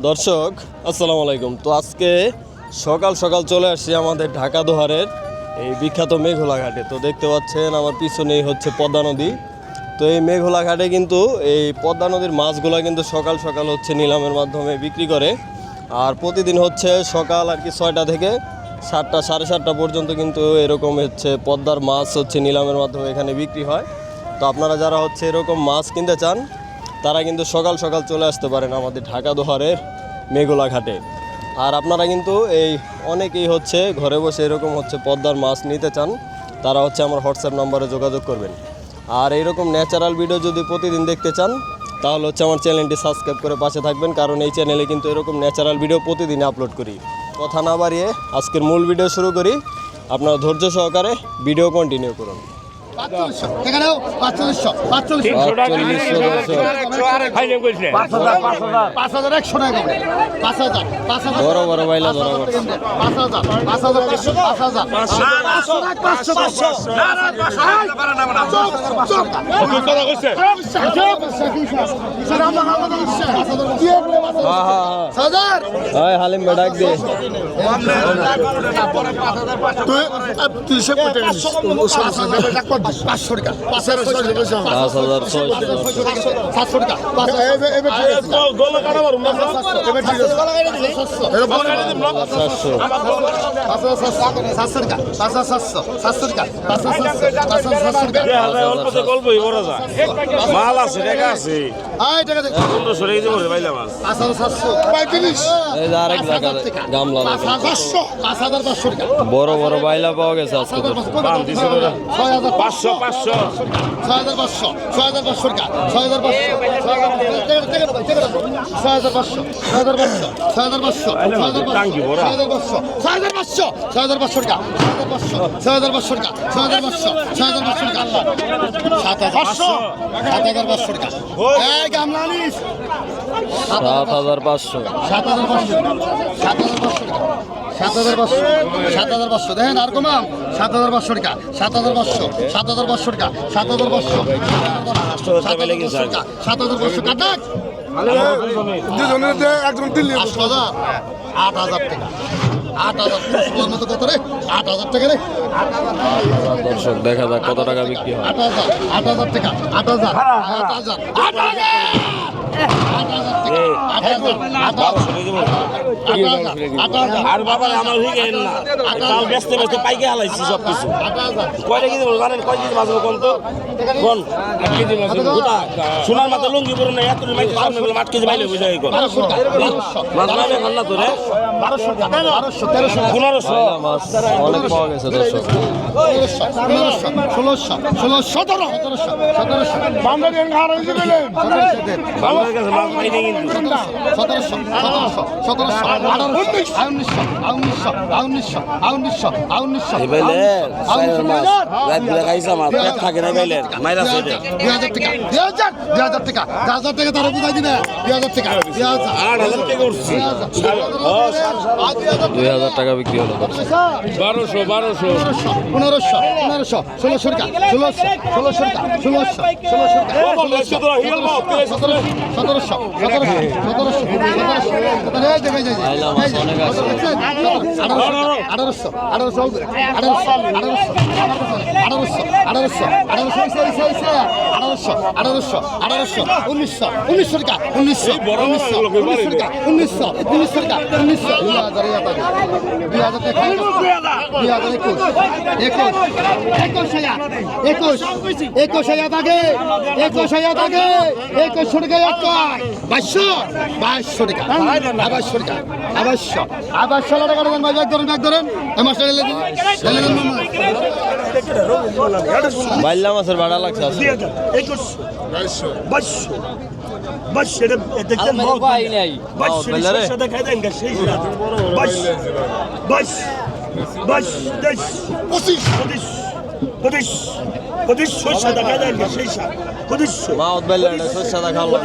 দর্শক আসসালামু আলাইকুম। তো আজকে সকাল সকাল চলে আসছি আমাদের ঢাকা দোহারের এই বিখ্যাত মেঘলা ঘাটে। তো দেখতে পাচ্ছেন আমার পিছনেই হচ্ছে পদ্মা নদী। তো এই মেঘলা ঘাটে কিন্তু এই পদ্মা নদীর মাছগুলা কিন্তু সকাল সকাল হচ্ছে নিলামের মাধ্যমে বিক্রি করে। আর প্রতিদিন হচ্ছে সকাল আর কি 6টা থেকে 7টা 7:30 পর্যন্ত কিন্তু এরকম হচ্ছে পদ্মার মাছ হচ্ছে নিলামের মাধ্যমে এখানে বিক্রি হয়। তো আপনারা যারা হচ্ছে এরকম মাছ কিনতে চান তারা কিন্তু সকাল সকাল চলে আসতে পারেন আমাদের ঢাকা দোহারের মেঘলা ঘাটে। আর আপনারা কিন্তু এই অনেকেই হচ্ছে ঘরে বসে এরকম হচ্ছে পদ্মার মাছ নিতে চান, তারা হচ্ছে আমার হোয়াটসঅ্যাপ নম্বরে যোগাযোগ করবেন। আর এইরকম ন্যাচারাল ভিডিও যদি প্রতিদিন দেখতে চান তাহলে হচ্ছে আমার চ্যানেলটি সাবস্ক্রাইব করে পাশে থাকবেন, কারণ এই চ্যানেলে কিন্তু এরকম ন্যাচারাল ভিডিও প্রতিদিন আপলোড করি। কথা না বাড়িয়ে আজকের মূল ভিডিও শুরু করি। আপনারা ধৈর্য সহকারে ভিডিও কন্টিনিউ করুন। বড় বড় বাইলা ধরা পড়ছে। হালিম ডাক দিয়ে বড় বড় বাইলা পাওয়া গেছে আজকে। 7,500 দেখেন আর কমাম 7,500 টাকা 7,500 7,500 টাকা 7,500 7,500 কাটা একদম দিল্লি 8,000 টাকা 8,000 মতো কত রে 8,000 টাকা রে। দর্শক দেখা যাক কত টাকা বিক্রি হয়। 8,000 টাকা 8,000 আর বাবা আমার হয়ে গেল না কাল ব্যস্ত ব্যস্ত পাইকে হালাইছি সব কিছু। কয়টা কেজি জানেন? কয় কেজি মাছ কোন তো কোন 8 কেজি মাছ গোটা সোনার মাথা লুঙ্গি পরে না এত মাইকে সামনে বলে 8 কেজি মাইলে হয়ে যায় কোন মাছ নামে খান্না তো রে 1200 1300 1500 মাছ অনেক পাওয়া গেছে। দর্শক 1600 1700 বান্দরের ঘাড় হইছে বলে বান্দরের কাছে মাছ পাই না কিন্তু 1700 2,000 টাকা বিক্রি হলো। 1200 1500 1600 টাকা 1600 টাকা 1600 বাইলা মাছের ভাড়া লাগছে মাউত বেলা সাদা খাওয়া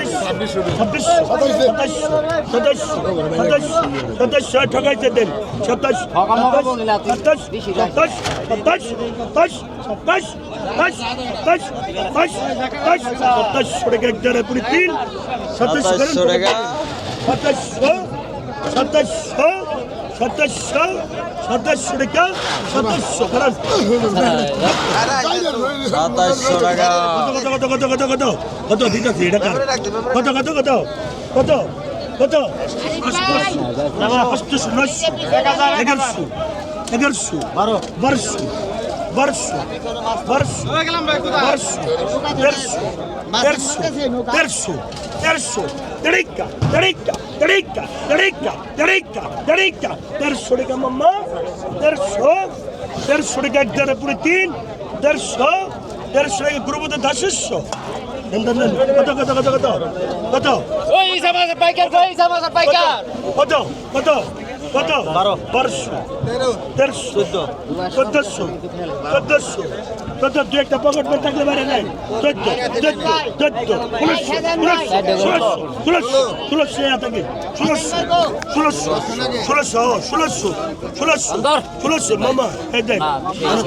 27 ঠকাইতে দেন 27 27 টাকা 2700 2700 2700 টাকা 2700 খারাপ 2700 টাকা। কত দিতেছি এটা কার কত কত কত কত কত 1100 কত 1200 কত দুই একটা পকেট বের থাকলে বাইরে নাই 16 মামা এই দেখ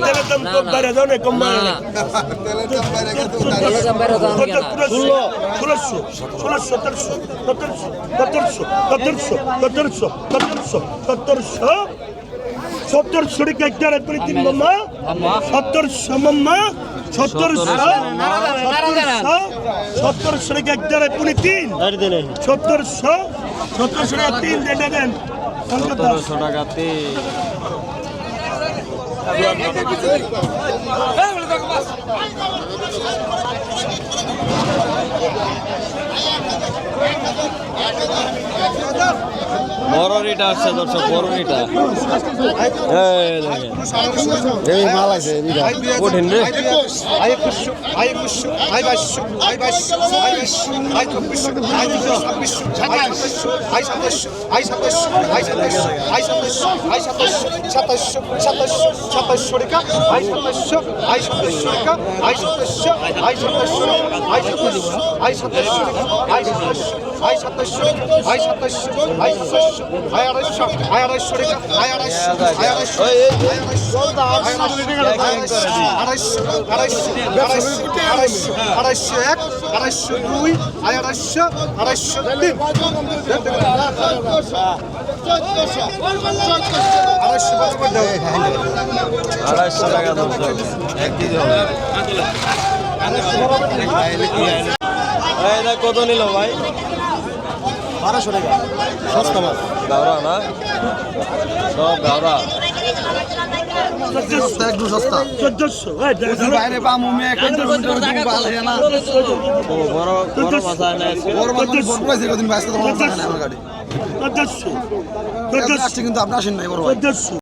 তেলের দাম কম বাইরে যাও না কম বাইরে 1700 টাকা একটা পরে তিন মামা 1700 মামা 1700 টাকা একটা পরে তিন 1700 টাকা তিন দেন 1700 টাকা তেল। বড়রিটা আসছে দর্শক, বড়রিটা এই দেখেন এই মাল আছে কঠিন রে। আড়াইশো টাকা দর্শক, এক কেজি হবে। এটা কত নিল ভাই? 1200 টাকা সস্তা মাছ গাওরা না, সব গাওরা। সস্তা একদম সস্তা 1400 বাইরে পামু মে একটা ভালো হয় না ও বড় বড় মাছ আনে আজকে। বড় মাছ বড় প্রাইস কদিন বাইরে তো আমার গাড়ি 1400 কিন্তু আপনি আসেন নাই বড় ভাই 1400